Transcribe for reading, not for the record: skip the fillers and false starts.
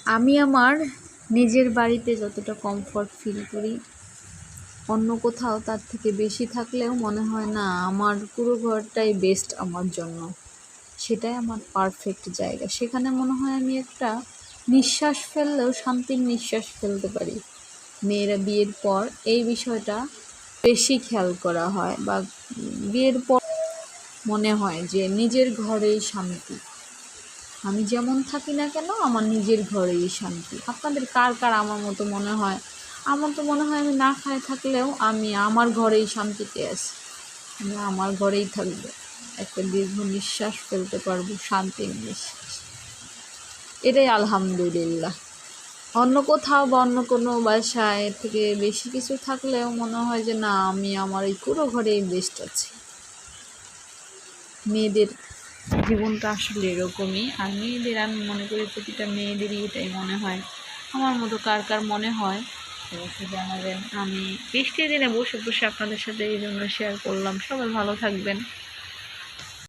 আমি আমার নিজের বাড়িতে যতটা কমফর্ট ফিল করি, অন্য কোথাও তার থেকে বেশি থাকলেও মনে হয় না আমার পুরো ঘরটাই বেস্ট আমার জন্য। সেটাই আমার পারফেক্ট জায়গা। সেখানে মনে হয় আমি একটা নিঃশ্বাস ফেললেও শান্তির নিঃশ্বাস ফেলতে পারি। মেয়েরা বিয়ের পর এই বিষয়টা বেশি খেয়াল করা হয়, বা বিয়ের পর মনে হয় যে নিজের ঘরেই শান্তি। আমি যেমন থাকি না কেন আমার নিজের ঘরেই শান্তি। আপনাদের কার কার আমার মতো মনে হয়? আমার তো মনে হয় আমি না খায় থাকলেও আমি আমার ঘরেই শান্তিতে আছি। আমি আমার ঘরেই থাকবো, একটা দীর্ঘ নিঃশ্বাস ফেলতে পারবো, শান্তির নিঃশ্বাস। এটাই আলহামদুলিল্লাহ। অন্য কোথাও বা অন্য কোনো বাসায় এর থেকে বেশি কিছু থাকলেও মনে হয় যে না, আমি আমার এই পুরো ঘরেই বেস্ট আছি। মেয়েদের জীবনটা আসলে এরকমই। আর মেয়েদের, আমি মনে করি প্রতিটা মেয়েদেরই এটাই মনে হয়। আমার মতো কার কার মনে হয় অবশ্যই জানাবেন। আমি বৃষ্টির দিনে বসে বসে আপনাদের সাথে এই জন্য শেয়ার করলাম। সবাই ভালো থাকবেন।